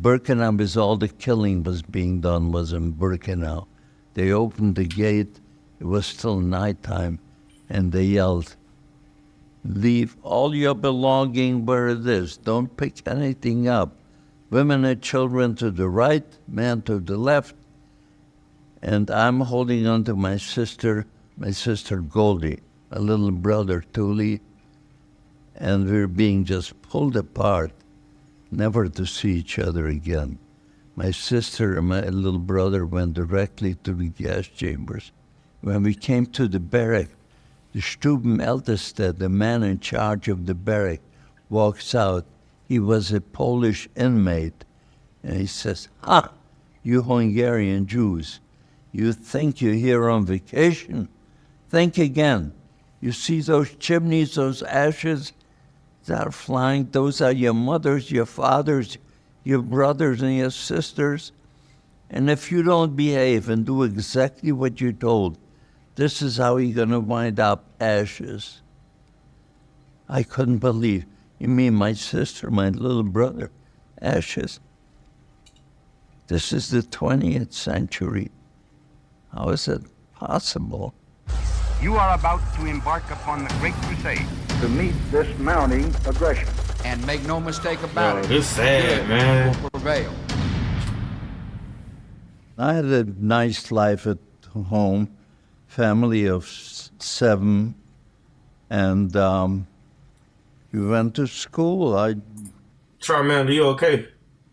Birkenau is all the killing was being done was in Birkenau. They opened the gate, it was still nighttime, and they yelled, "Leave all your belonging where it is. Don't pick anything up. Women and children to the right, men to the left." And I'm holding on to my sister Goldie, my little brother Tuli, and we're being just pulled apart, never to see each other again. My sister and my little brother went directly to the gas chambers. When we came to the barrack, the Stubenälteste, the man in charge of the barrack, walks out. He was a Polish inmate, and he says, "Ha, you Hungarian Jews, you think you're here on vacation? Think again. You see those chimneys, those ashes that are flying? Those are your mothers, your fathers, your brothers and your sisters. And if you don't behave and do exactly what you're told, this is how you're going to wind up, ashes." I couldn't believe. You mean my sister, my little brother, ashes? This is the 20th century. How is it possible? You are about to embark upon the Great Crusade. To meet this mounting aggression. And make no mistake about it, It's sad, man. will prevail. I had a nice life at home, family of 7, and we went to school. Charmander, you okay?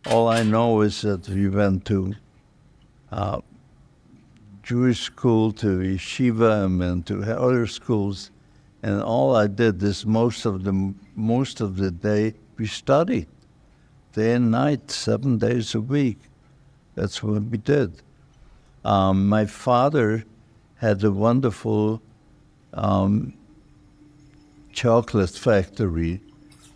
All I know is that we went to Jewish school, to yeshiva, and then to other schools, and all I did is most of the day we studied, day and night, 7 days a week. That's what we did. My father had a wonderful chocolate factory.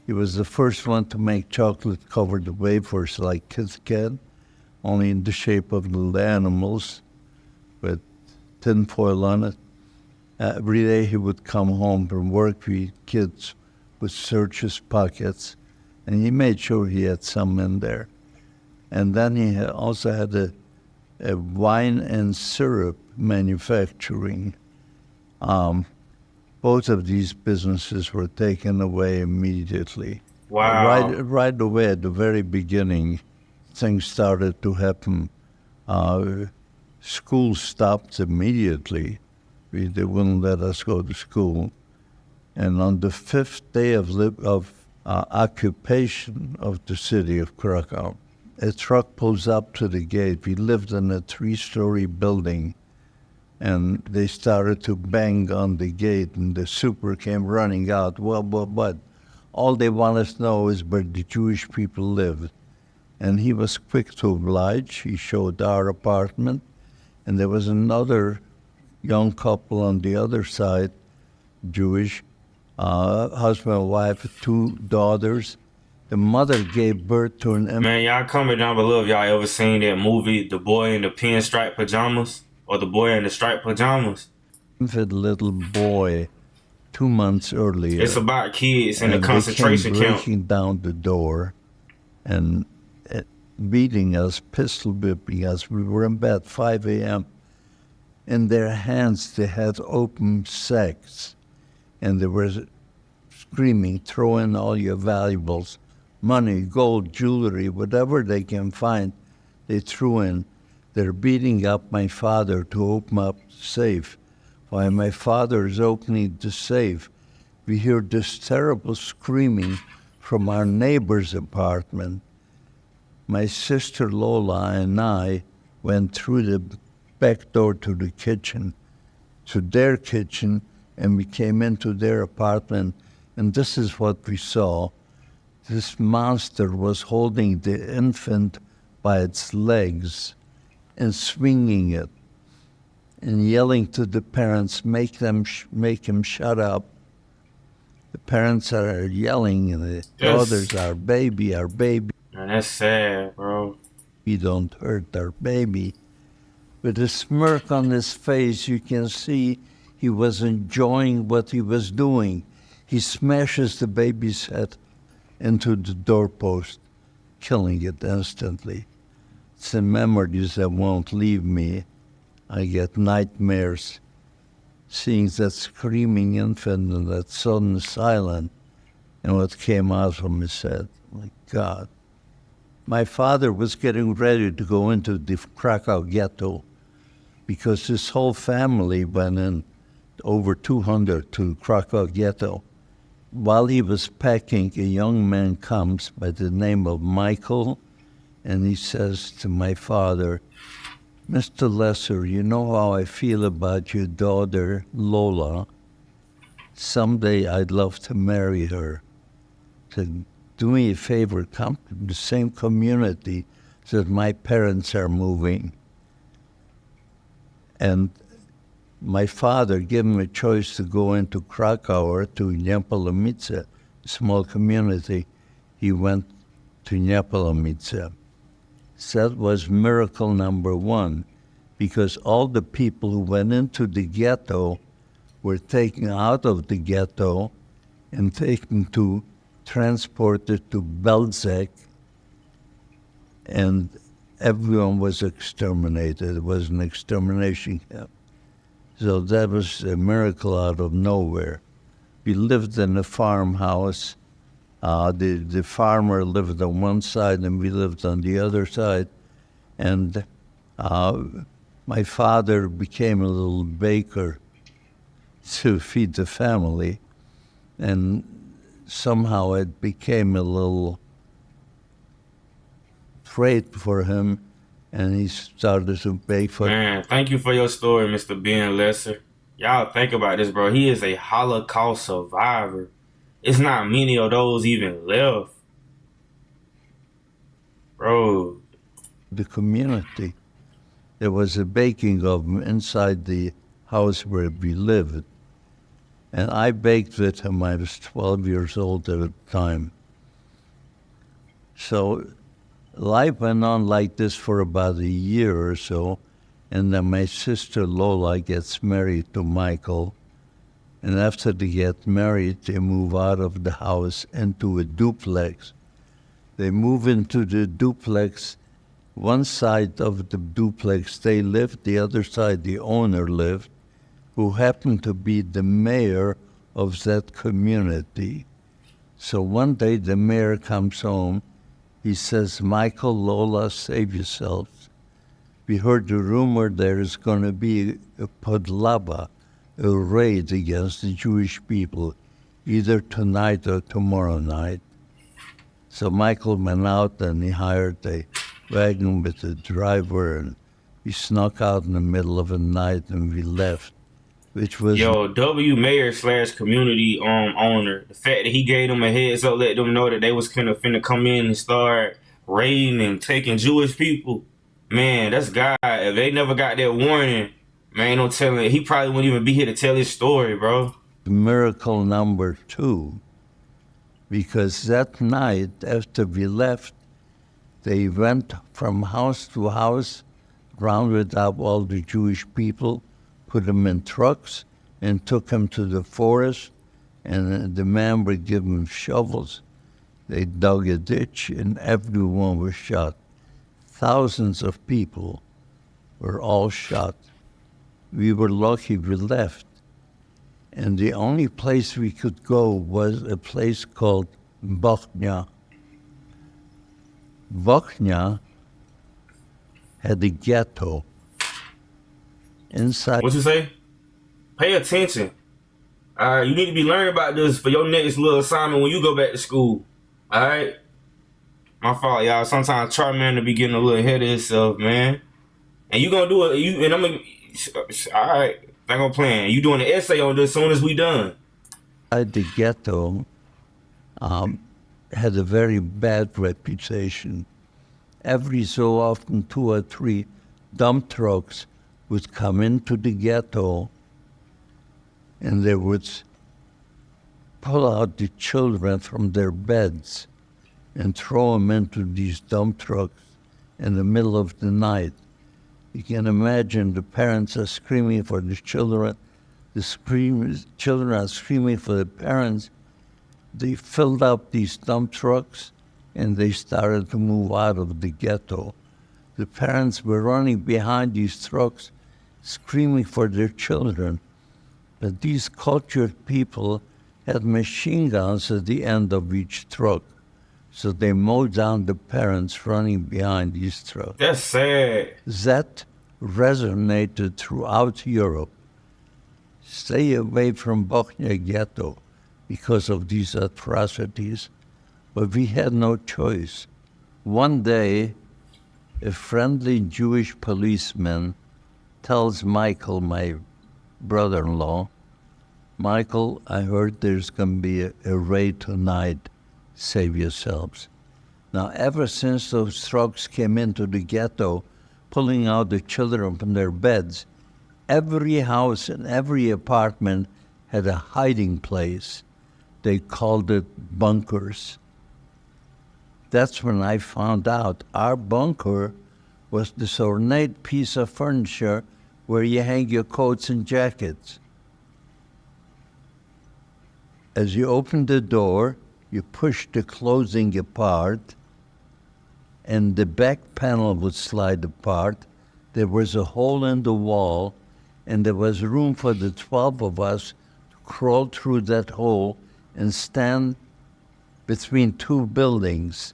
He was the first one to make chocolate-covered wafers like Kit Kat, only in the shape of little animals with tinfoil on it. Every day he would come home from work, we kids would search his pockets, and he made sure he had some in there. And then he also had a wine and syrup manufacturing. Both of these businesses were taken away immediately. Wow. Right away at the very beginning, things started to happen. School stopped immediately. They wouldn't let us go to school. And on the 5th day of occupation of the city of Krakow, a truck pulls up to the gate. We lived in a 3-story building, and they started to bang on the gate, and the super came running out. What? All they wanted to know is where the Jewish people lived. And he was quick to oblige. He showed our apartment, and there was another young couple on the other side, Jewish, husband and wife, 2 daughters. The mother gave birth to an infant. Man, y'all comment down below if y'all ever seen that movie, The Boy in the Pinstripe Pajamas, or The Boy in the Striped Pajamas. Little boy 2 months earlier. It's about kids in a and concentration they came camp. breaking down the door and beating us, pistol whipping us. We were in bed 5 a.m. In their hands, they had open sacks, and they were screaming, "Throw in all your valuables, money, gold, jewelry, whatever they can find," they threw in. They're beating up my father to open up the safe. While my father is opening the safe, we hear this terrible screaming from our neighbor's apartment. My sister Lola and I went through the back door to the kitchen, to their kitchen, and we came into their apartment, and this is what we saw. This monster was holding the infant by its legs and swinging it and yelling to the parents, make him shut up. The parents are yelling, and the daughters, our baby. Man, that's sad, bro. We don't hurt our baby. With a smirk on his face, you can see he was enjoying what he was doing. He smashes the baby's head into the doorpost killing it instantly. It's the memories that won't leave me. I get nightmares seeing that screaming infant and that sudden silence and what came out from his head. My God. My father was getting ready to go into the Krakow ghetto because his whole family went in, over 200, to Krakow ghetto. While he was packing, a young man comes by the name of Michael, and he says to my father, Mr. Lesser, you know how I feel about your daughter, Lola. Someday I'd love to marry her. Said, do me a favor, come to the same community that my parents are moving. And my father gave him a choice to go into Krakow or to Nyepolomice, a small community. He went to Nyepolomice. That was miracle number one, because all the people who went into the ghetto were taken out of the ghetto and transported to Belzec, and everyone was exterminated. It was an extermination camp. So that was a miracle out of nowhere. We lived in a farmhouse. The farmer lived on one side and we lived on the other side. And my father became a little baker to feed the family. And somehow it became a little trait for him, and he started to bake for... Man, thank you for your story, Mr. Ben Lesser. Y'all think about this, bro. He is a Holocaust survivor. It's not many of those even left. Bro. The community. There was a baking oven inside the house where we lived. And I baked with him. I was 12 years old at the time. So life went on like this for about a year or so. And then my sister Lola gets married to Michael. And after they get married, they move out of the house into a duplex. They move into the duplex. One side of the duplex they lived, the other side the owner lived, who happened to be the mayor of that community. So one day the mayor comes home. He says, Michael, Lola, save yourselves. We heard the rumor there is going to be a podlaba, a raid against the Jewish people, either tonight or tomorrow night. So Michael went out and he hired a wagon with a driver, and we snuck out in the middle of the night and we left, which was... Yo, W mayor / community owner, the fact that he gave them a heads up, let them know that they was finna come in and start raiding and taking Jewish people. Man, that's God. If they never got that warning, man, no telling. He probably wouldn't even be here to tell his story, bro. Miracle number 2, because that night after we left, they went from house to house, rounded up all the Jewish people, put them in trucks, and took them to the forest, and the man would give them shovels. They dug a ditch, and everyone was shot. Thousands of people were all shot. We were lucky we left. And the only place we could go was a place called Bochnia. Bochnia had a ghetto. Inside... What you say? Pay attention. You need to be learning about this for your next little assignment when you go back to school. All right? My fault, y'all. Sometimes Charmander to be getting a little ahead of himself, man. And you gonna do it. And I'm gonna... All right. Not gonna plan. You doing an essay on this as soon as we done. The ghetto had a very bad reputation. Every so often, 2 or 3 dump trucks would come into the ghetto, and they would pull out the children from their beds and throw them into these dump trucks in the middle of the night. You can imagine the parents are screaming for the children. Children are screaming for the parents. They filled up these dump trucks and they started to move out of the ghetto. The parents were running behind these trucks, screaming for their children. But these cultured people had machine guns at the end of each truck. So they mowed down the parents running behind these trucks. That's sad. That resonated throughout Europe. Stay away from Bochnia Ghetto because of these atrocities. But we had no choice. One day, a friendly Jewish policeman tells Michael, my brother-in-law, Michael, I heard there's going to be a raid tonight. Save yourselves. Now, ever since those trucks came into the ghetto, pulling out the children from their beds, every house and every apartment had a hiding place. They called it bunkers. That's when I found out our bunker was this ornate piece of furniture where you hang your coats and jackets. As you opened the door, you pushed the clothing apart, and the back panel would slide apart. There was a hole in the wall, and there was room for the 12 of us to crawl through that hole and stand between two buildings.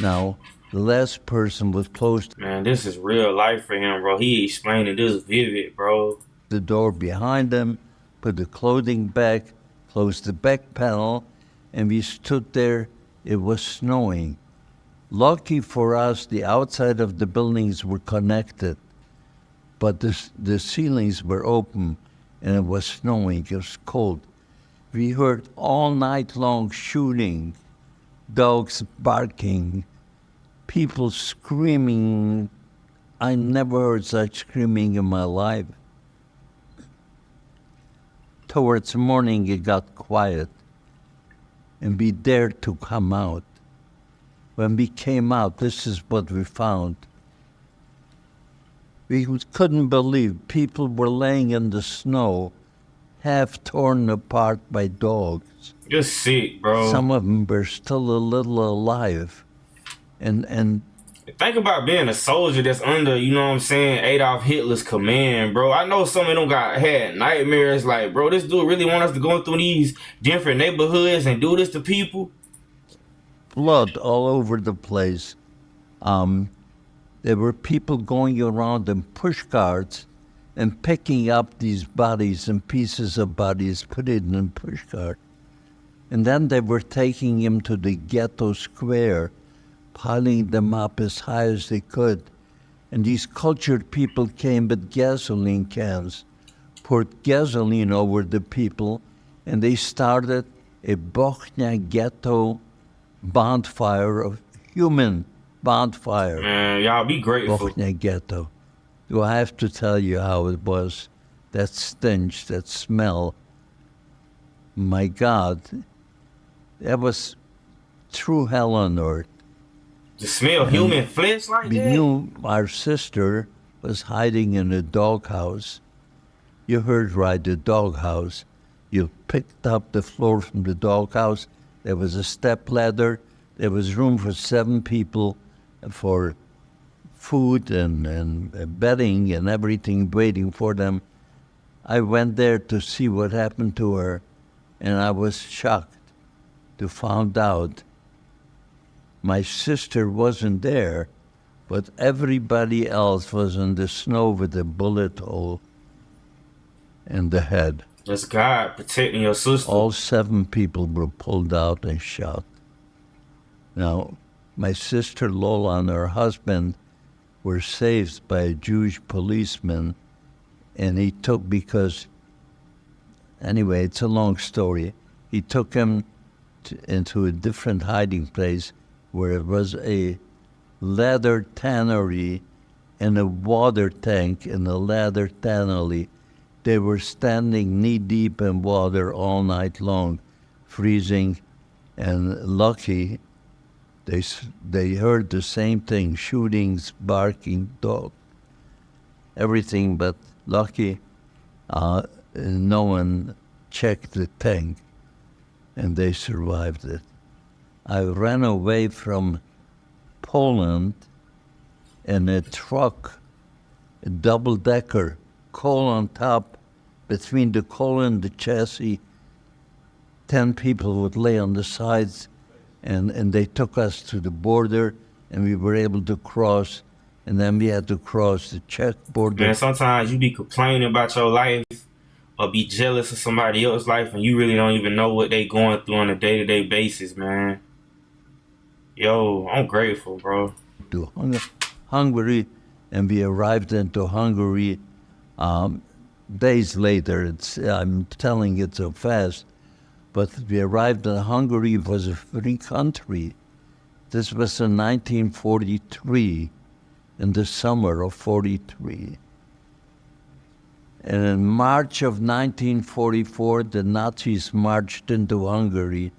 Now, the last person was close to Man, this is real life for him, bro. He explaining this vivid, bro. the door behind him, put the clothing back, closed the back panel, and we stood there. It was snowing. Lucky for us, the outside of the buildings were connected, but the ceilings were open, and it was snowing. It was cold. We heard all night long shooting, dogs barking, people screaming. I never heard such screaming in my life. Towards morning, it got quiet, and we dared to come out. When we came out, this is what we found. We couldn't believe people were laying in the snow, half torn apart by dogs. You're sick, bro. Some of them were still a little alive. And Think about being a soldier that's under, you know what I'm saying, Adolf Hitler's command, bro. I know some of them had nightmares like, bro, this dude really want us to go through these different neighborhoods and do this to people? blood all over the place. There were people going around in push carts and picking up these bodies and pieces of bodies, put it in a push cart. And then they were taking him to the ghetto square, piling them up as high as they could. And these cultured people came with gasoline cans, poured gasoline over the people, and they started a Bochnia ghetto bonfire, of human bonfire. Man, y'all be grateful. Bochnia ghetto. Do I have to tell you how it was? That stench, that smell. My God, that was true hell on earth. To smell human flesh like We that? knew our sister was hiding in a doghouse. You heard right, the doghouse. You picked up the floor from the doghouse. There was a step ladder. There was room for 7 people for food and bedding and everything waiting for them. I went there to see what happened to her, and I was shocked to find out my sister wasn't there, but everybody else was in the snow with a bullet hole in the head. That's God protecting your sister. All 7 people were pulled out and shot. Now, my sister Lola and her husband were saved by a Jewish policeman, and he took, because, anyway, it's a long story. He took him into a different hiding place where it was a leather tannery and a water tank in a leather tannery. They were standing knee-deep in water all night long, freezing, and lucky they heard the same thing, shootings, barking, dog, everything, but lucky no one checked the tank, and they survived it. I ran away from Poland in a truck, a double-decker, coal on top. Between the coal and the chassis, 10 people would lay on the sides, and they took us to the border, and we were able to cross, and then we had to cross the Czech border. Man, sometimes you be complaining about your life or be jealous of somebody else's life, and you really don't even know what they going through on a day-to-day basis, man. Yo, I'm grateful, bro. To Hungary, and we arrived into Hungary days later. I'm telling it so fast, but we arrived in Hungary. It was a free country. This was in 1943, in the summer of 43. And in March of 1944, the Nazis marched into Hungary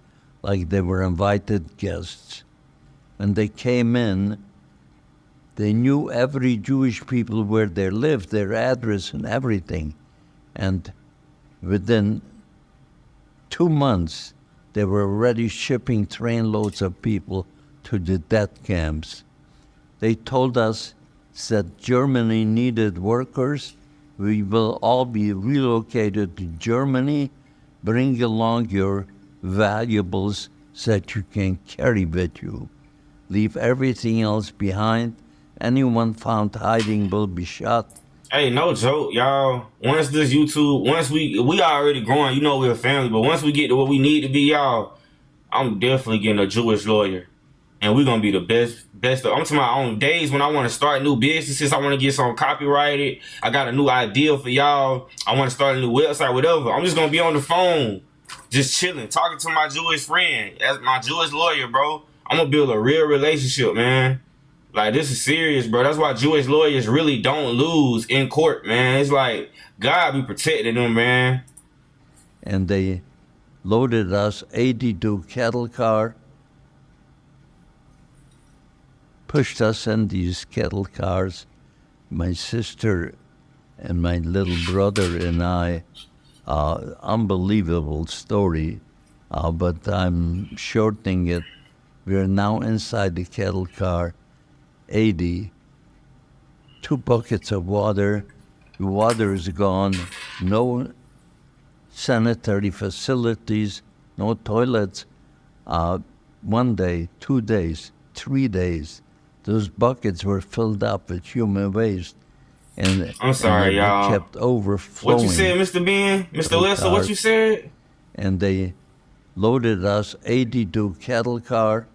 like they were invited guests. When they came in, they knew every Jewish people where they lived, their address and everything. And within 2 months, they were already shipping trainloads of people to the death camps. They told us that Germany needed workers. We will all be relocated to Germany. Bring along your valuables that you can carry with you. Leave everything else behind. Anyone found hiding will be shot. Hey, no joke, y'all. Once we already growing, you know we're a family, but once we get to what we need to be, y'all, I'm definitely getting a Jewish lawyer. And we're going to be the best. I'm talking about on days when I want to start new businesses, I want to get something copyrighted, I got a new idea for y'all, I want to start a new website, whatever. I'm just going to be on the phone, just chilling, talking to my Jewish friend, as my Jewish lawyer, bro. I'm going to build a real relationship, man. Like, this is serious, bro. That's why Jewish lawyers really don't lose in court, man. It's like God be protecting them, man. And they loaded us 82 cattle car, pushed us in these cattle cars. My sister and my little brother and I, unbelievable story, but I'm shortening it. We are now inside the cattle car, 80, 2 buckets of water. The water is gone, no sanitary facilities, no toilets. 1 day, 2 days, 3 days, those buckets were filled up with human waste. And I'm sorry, y'all. Kept overflowing. What you said, Mr. Ben? Mr. Lester, what you said? And they loaded us 82 cattle car,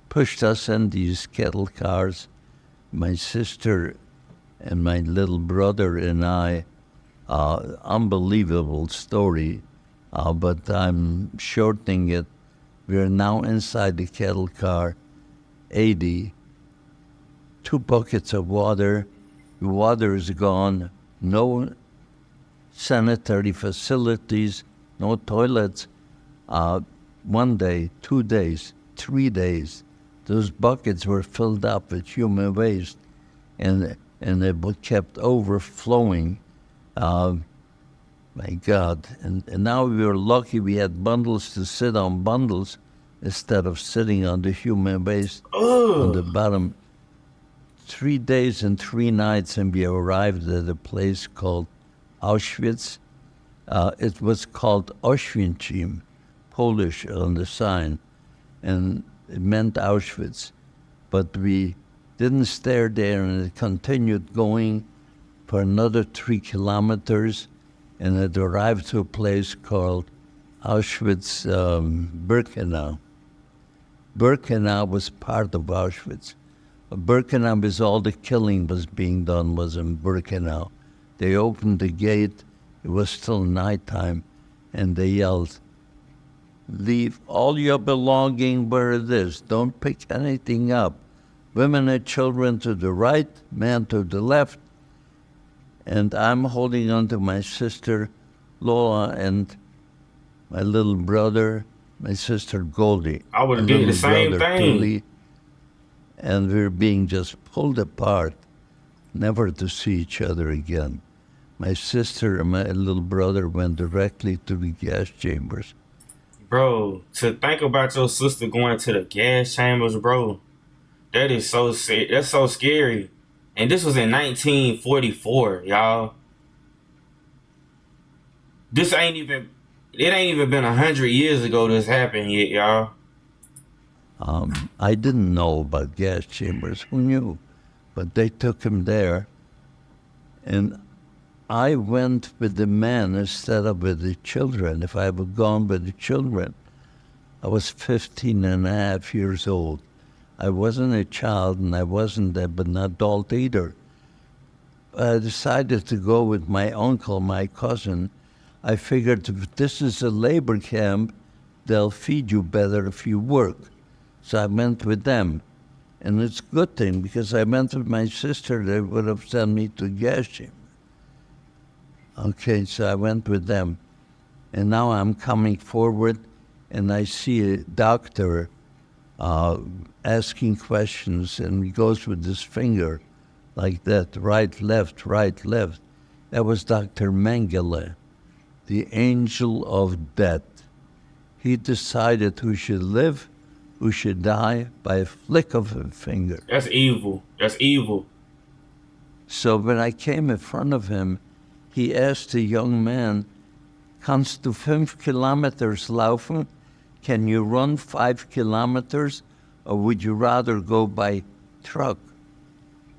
pushed us in these cattle cars. My sister and my little brother and I, unbelievable story, but I'm shortening it. We are now inside the cattle car, 80, 2 buckets of water. The water is gone, no sanitary facilities, no toilets. 1 day, 2 days, 3 days, those buckets were filled up with human waste, and it kept overflowing. My God. And now we were lucky we had bundles to sit on bundles instead of sitting on the human waste on the bottom. 3 days and 3 nights, and we arrived at a place called Auschwitz. It was called Oświęcim, Polish on the sign, and it meant Auschwitz. But we didn't stay there, and it continued going for another 3 kilometers, and it arrived to a place called Auschwitz-Birkenau. Birkenau was part of Auschwitz. Birkenau is all the killing was being done was in Birkenau. They opened the gate, it was still nighttime, and they yelled, "Leave all your belonging where it is. Don't pick anything up. Women and children to the right, men to the left." And I'm holding on to my sister, Lola, and my little brother, my sister, Goldie. I would have did the same thing. Tully, and we're being just pulled apart, never to see each other again. My sister and my little brother went directly to the gas chambers. Bro, to think about your sister going to the gas chambers, bro, that is so that's so scary. And this was in 1944, y'all. This ain't even been 100 years ago this happened yet, y'all. I didn't know about gas chambers. Who knew? But they took him there. And I went with the men instead of with the children. If I had gone with the children, I was 15 and a half years old. I wasn't a child and I wasn't an adult either. I decided to go with my uncle, my cousin. I figured if this is a labor camp, they'll feed you better if you work. So I went with them. And it's a good thing because I went with my sister, they would have sent me to gas chamber. Okay, so I went with them. And now I'm coming forward and I see a doctor asking questions, and he goes with his finger like that, right, left, right, left. That was Dr. Mengele, the angel of death. He decided who should live, who should die by a flick of a finger. That's evil. That's evil. So when I came in front of him, he asked the young man, "Kannst du 5 kilometers laufen? Can you run 5 kilometers, or would you rather go by truck?"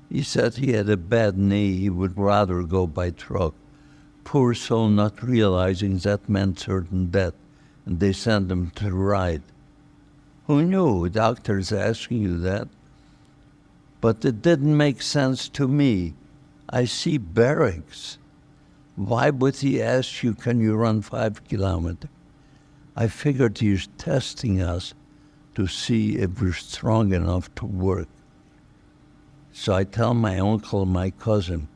He said he had a bad knee, he would rather go by truck. Poor soul, not realizing that meant certain death, and they sent him to ride. Who knew? Doctors asking you that. But it didn't make sense to me. I see barracks. Why would he ask you, can you run 5 kilometers? I figured he was testing us to see if we're strong enough to work. So I tell my uncle, my cousin,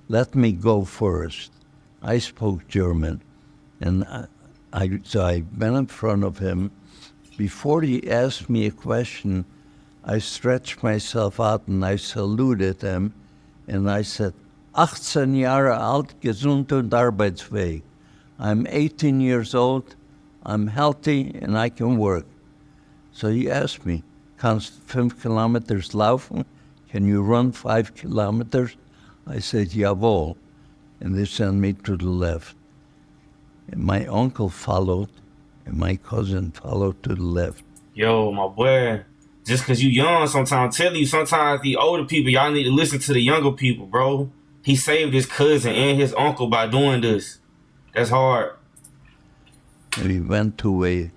let me go first. I spoke German, and so I went in front of him. Before he asked me a question, I stretched myself out and I saluted him, and I said, 18 Jahre alt, gesund und arbeitsfähig. I'm 18 years old, I'm healthy, and I can work. So he asked me, kannst 5 kilometers laufen? Can you run 5 kilometers? I said, jawohl. And they sent me to the left. And my uncle followed, and my cousin followed to the left. Yo, my boy, just because you young, sometimes tell you, sometimes the older people, y'all need to listen to the younger people, bro. He saved his cousin and his uncle by doing this. That's hard. And we went to a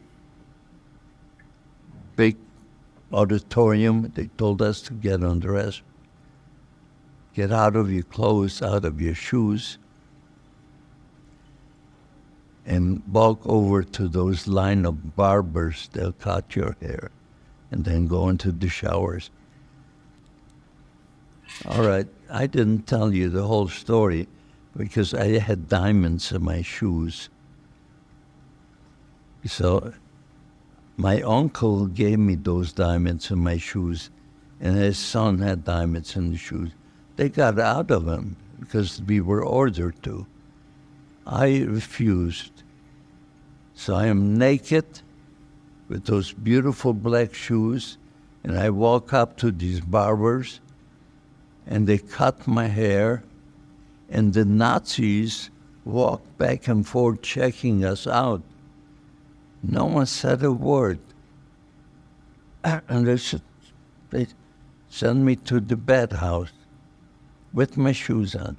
big auditorium. They told us to get undressed, get out of your clothes, out of your shoes, and walk over to those line of barbers. They'll cut your hair and then go into the showers. All right, I didn't tell you the whole story because I had diamonds in my shoes. So my uncle gave me those diamonds in my shoes, and his son had diamonds in the shoes. They got out of him because we were ordered to. I refused. So I am naked with those beautiful black shoes, and I walk up to these barbers, and they cut my hair, and the Nazis walk back and forth checking us out. No one said a word. And they sent me to the bed house with my shoes on.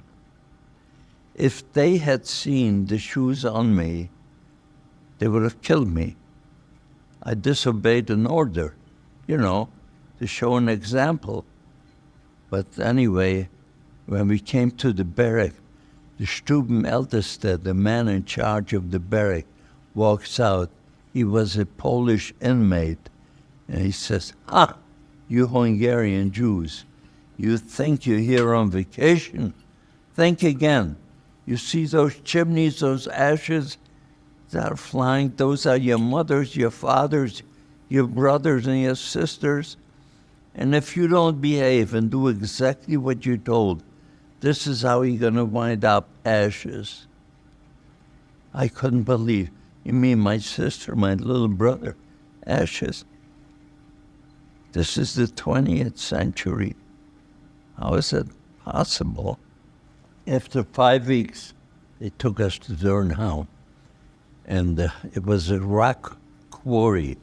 If they had seen the shoes on me, they would have killed me. I disobeyed an order, to show an example. But anyway, when we came to the barrack, the Stubenälteste, the man in charge of the barrack, walks out. He was a Polish inmate. And he says, you Hungarian Jews, you think you're here on vacation? Think again. You see those chimneys, those ashes that are flying? Those are your mothers, your fathers, your brothers, and your sisters. And if you don't behave and do exactly what you're told, this is how you're going to wind up ashes. I couldn't believe. Me, my sister, my little brother, ashes. This is the 20th century. How is it possible? After 5 weeks, they took us to Turnhout, and it was a rock quarry.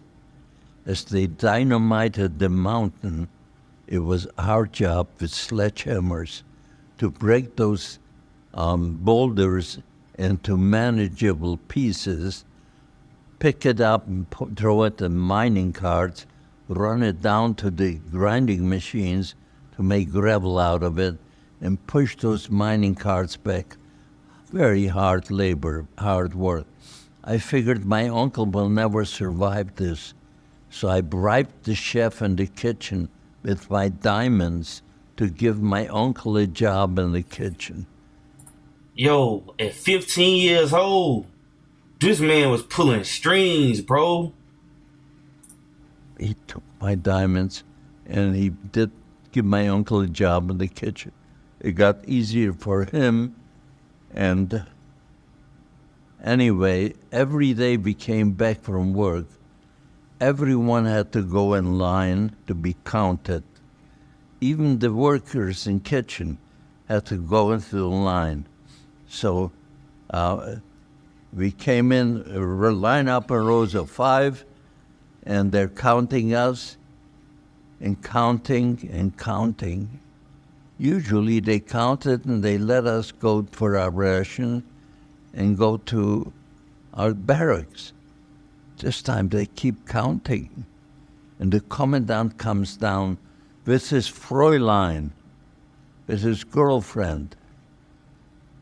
As they dynamited the mountain, it was our job with sledgehammers to break those boulders into manageable pieces, pick it up and throw it in mining carts, run it down to the grinding machines to make gravel out of it, and push those mining carts back. Very hard labor, hard work. I figured my uncle will never survive this, so I bribed the chef in the kitchen with my diamonds to give my uncle a job in the kitchen. Yo, at 15 years old, this man was pulling strings, bro. He took my diamonds and he did give my uncle a job in the kitchen. It got easier for him, and anyway, every day we came back from work, everyone had to go in line to be counted. Even the workers in kitchen had to go into the line. So we came in, line up in rows of 5, and they're counting us and counting and counting. Usually they counted and they let us go for our ration and go to our barracks. This time they keep counting. And the commandant comes down with his Fräulein, with his girlfriend.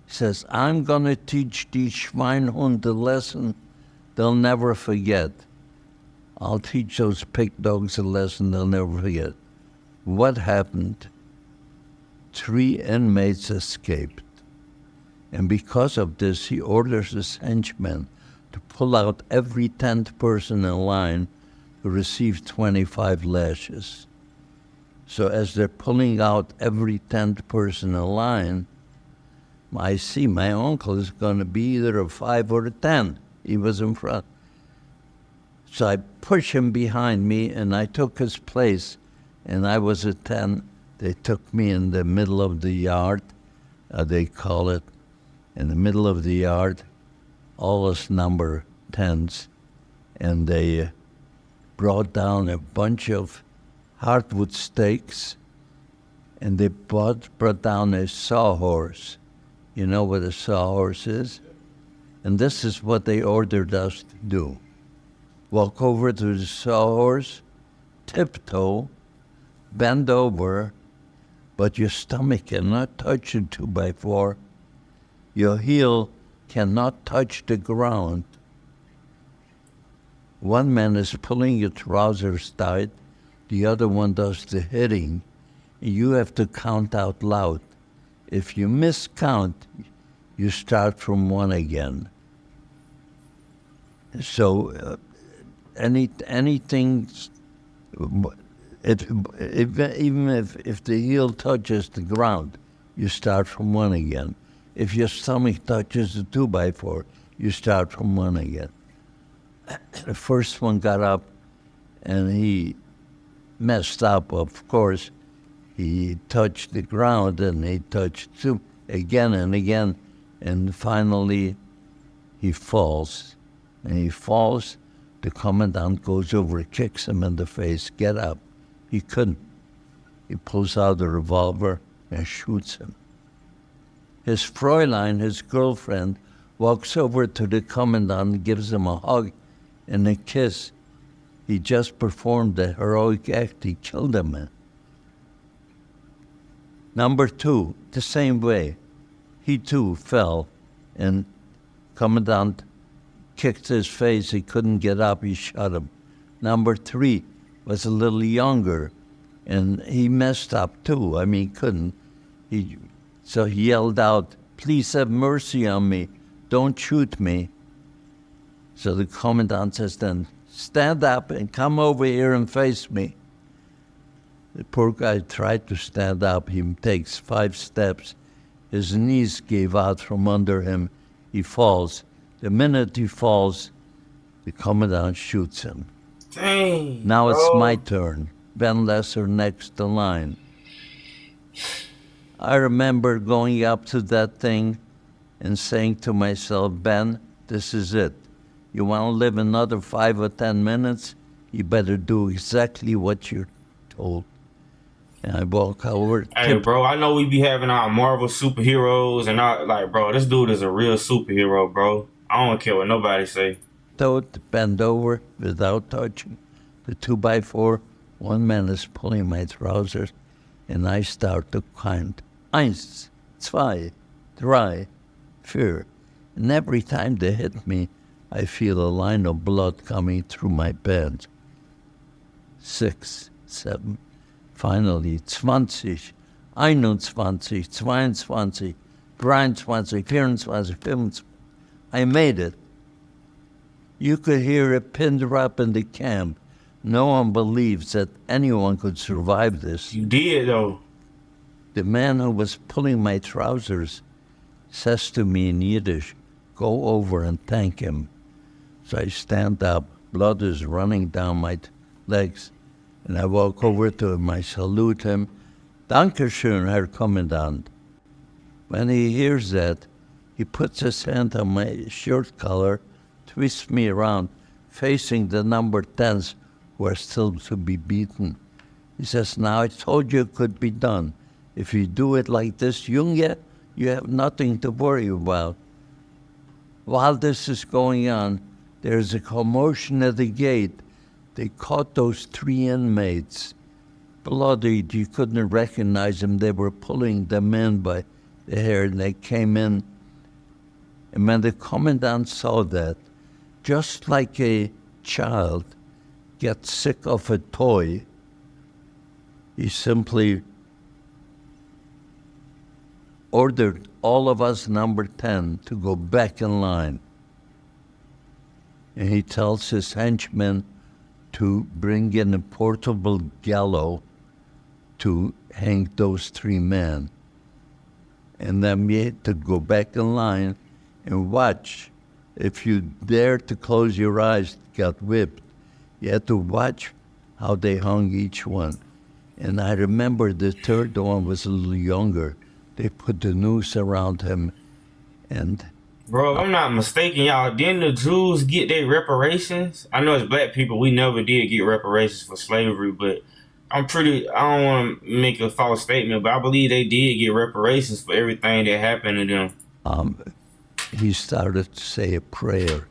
He says, I'm going to teach these Schweinhund a lesson they'll never forget. I'll teach those pig dogs a lesson they'll never forget. What happened? 3 inmates escaped. And because of this, he orders his henchmen to pull out every 10th person in line to receive 25 lashes. So as they're pulling out every 10th person in line, I see my uncle is going to be either a 5 or a 10. He was in front. So I push him behind me, and I took his place, and I was a 10. They took me in the middle of the yard, they call it, in the middle of the yard, all us number 10s, and they brought down a bunch of hardwood stakes, and they brought down a sawhorse. You know what a sawhorse is? And this is what they ordered us to do. Walk over to the sawhorse, tiptoe, bend over, but your stomach cannot touch the 2x4. Your heel cannot touch the ground. One man is pulling your trousers tight, the other one does the hitting. You have to count out loud. If you miscount, you start from 1 again. So anything, even if the heel touches the ground, you start from 1 again. If your stomach touches the 2x4, you start from 1 again. The first one got up, and he messed up, of course. He touched the ground, and he touched 2 again and again, and finally he falls. And he falls, the commandant goes over, kicks him in the face, get up. He couldn't. He pulls out a revolver and shoots him. His Fräulein, his girlfriend, walks over to the commandant, gives him a hug and a kiss. He just performed a heroic act. He killed a man. Number 2, the same way. He too fell, and commandant kicked his face. He couldn't get up. He shot him. Number 3 was a little younger, and he messed up too. I mean, he couldn't. So he yelled out, "Please have mercy on me. Don't shoot me." So the commandant says then, "Stand up and come over here and face me." The poor guy tried to stand up. He takes 5 steps. His knees gave out from under him. He falls. The minute he falls, The commandant shoots him. Dang. Now it's bro. my turn. Ben Lesser next in line. I remember going up to that thing and saying to myself, Ben, this is it. You want to live another 5 or 10 minutes? You better do exactly what you're told. And I walk over. Hey, bro, I know we be having our Marvel superheroes and all, like, bro, this dude is a real superhero, bro. I don't care what nobody say. Toad, bend over without touching the 2x4. One man is pulling my trousers, and I start to count. 1, 2, 3, 4. And every time they hit me, I feel a line of blood coming through my pants. 6, 7. Finally, 20, 21, 22, 23, 24, 25. I made it. You could hear a pin drop in the camp. No one believes that anyone could survive this. You did, though. The man who was pulling my trousers says to me in Yiddish, go over and thank him. So I stand up. Blood is running down my legs. And I walk over to him. I salute him. Danke schön, Herr Kommandant. When he hears that, he puts his hand on my shirt collar, twists me around, facing the number 10s who are still to be beaten. He says, now I told you it could be done. If you do it like this, Junge, you have nothing to worry about. While this is going on, there's a commotion at the gate. They caught those 3 inmates. Bloodied, you couldn't recognize them. They were pulling them in by the hair, and they came in. And when the commandant saw that, just like a child gets sick of a toy, he simply ordered all of us number 10 to go back in line. And he tells his henchmen to bring in a portable gallows to hang those 3 men. And then we had to go back in line and watch. If you dare to close your eyes, got whipped. You had to watch how they hung each one. And I remember the third one was a little younger. They put the noose around him, and Bro, if I'm not mistaken, y'all, didn't the Jews get their reparations? I know as black people, we never did get reparations for slavery, but I don't want to make a false statement, but I believe they did get reparations for everything that happened to them. he started to say a prayer.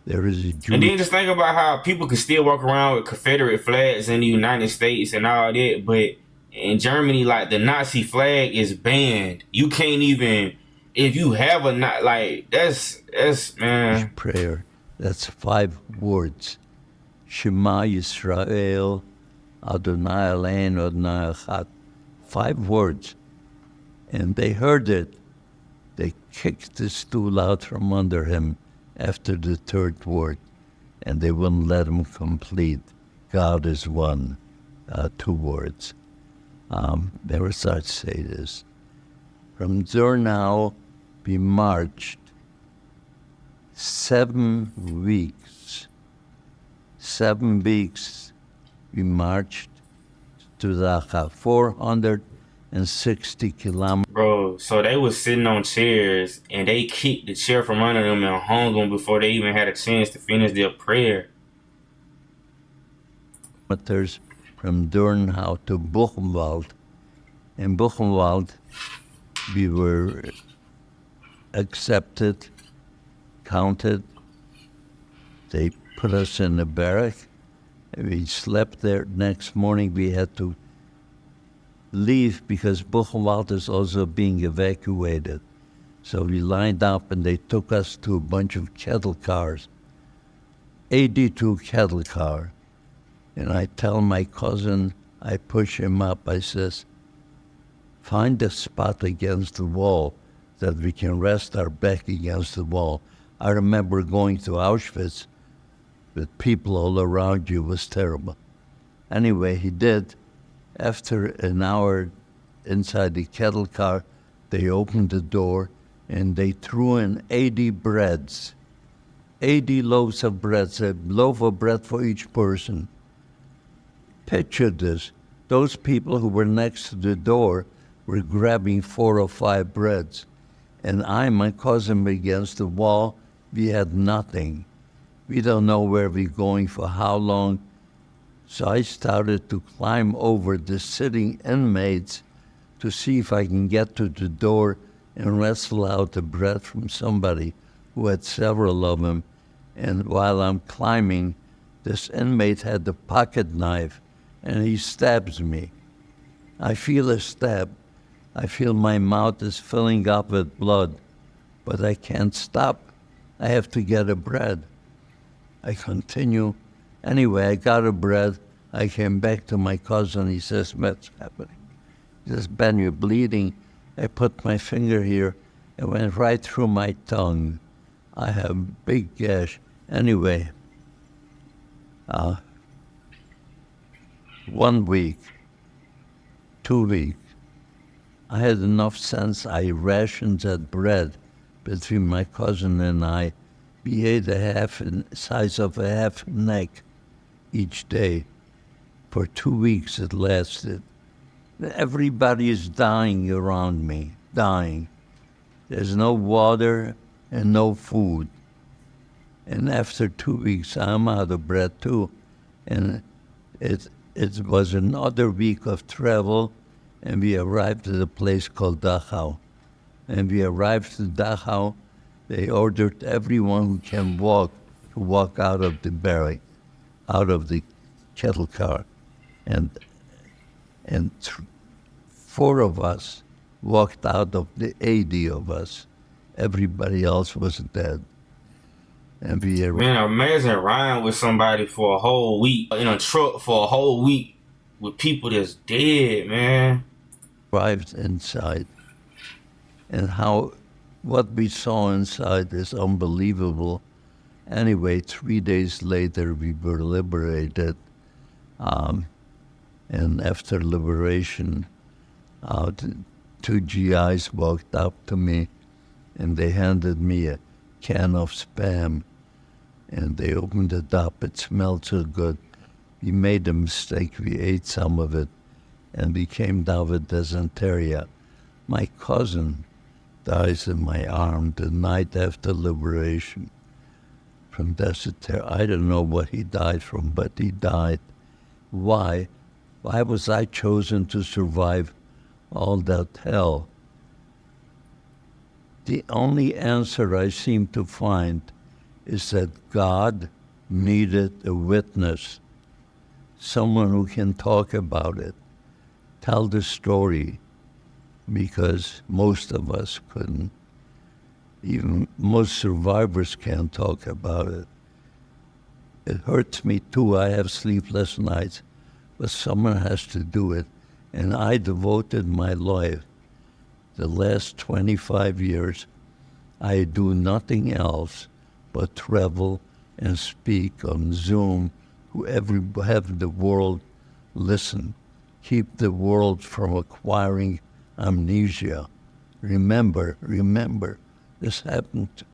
There is a Jew. And then just think about how people can still walk around with Confederate flags in the United States and all that, but in Germany, like, the Nazi flag is banned. You can't even, if you have a, not like, that's man. Prayer. That's 5 words. Shema Yisrael, Adonai Eloheinu, Adonai Echad. 5 words. And they heard it. They kicked the stool out from under him after the 3rd word, and they wouldn't let him complete. God is one. 2 words. They were such to say this. From Zurnau, we marched 7 weeks. 7 weeks we marched to Dachau, 460 kilometers. Bro, so they was sitting on chairs and they kicked the chair from under them and hung them before they even had a chance to finish their prayer. From Durnau to Buchenwald. In Buchenwald, we were accepted, counted. They put us in a barrack. We slept there. Next morning, we had to leave because Buchenwald is also being evacuated. So we lined up, and they took us to a bunch of cattle cars, 82 cattle car. And I tell my cousin, I push him up, I says, find a spot against the wall that we can rest our back against the wall. I remember going to Auschwitz with people all around you. It was terrible. Anyway, he did. After an hour inside the cattle car, they opened the door and they threw in 80 breads. 80 loaves of bread, a loaf of bread for each person. Picture this. Those people who were next to the door were grabbing 4 or 5 breads. And my cousin, against the wall. We had nothing. We don't know where we're going for how long. So I started to climb over the sitting inmates to see if I can get to the door and wrestle out the bread from somebody who had several of them. And while I'm climbing, this inmate had the pocket knife, and he stabs me. I feel a stab. I feel my mouth is filling up with blood, but I can't stop. I have to get a bread. I continue. Anyway, I got a bread. I came back to my cousin. He says, "What's happening?" He says, "Ben, you're bleeding." I put my finger here. It went right through my tongue. I have a big gash. Anyway, 1 week, 2 weeks, I had enough sense. I rationed that bread between my cousin and I. We ate the size of a half neck each day. For 2 weeks it lasted. Everybody is dying around me, dying. There's no water and no food. And after 2 weeks, I'm out of bread too. And it was another week of travel, and we arrived at a place called Dachau. And we arrived at Dachau. They ordered everyone who can walk to walk out of the barrack, out of the cattle car. And 4 of us walked out of the 80 of us. Everybody else was dead. And we Man, imagine riding with somebody for a whole week, in a truck for a whole week with people that's dead, man. arrived inside. And what we saw inside is unbelievable. Anyway, 3 days later, we were liberated. And after liberation, 2 GIs walked up to me, and they handed me a can of Spam. And they opened it up. It smelled so good. We made a mistake. We ate some of it, and we came down with dysentery. My cousin dies in my arm the night after liberation from dysentery. I don't know what he died from, but he died. Why? Why was I chosen to survive all that hell? The only answer I seem to find is that God needed a witness, someone who can talk about it, tell the story, because most of us couldn't. Even most survivors can't talk about it. It hurts me too. I have sleepless nights, but someone has to do it. And I devoted my life, the last 25 years, I do nothing else but travel and speak on Zoom, have the world listen, keep the world from acquiring amnesia. Remember, this happened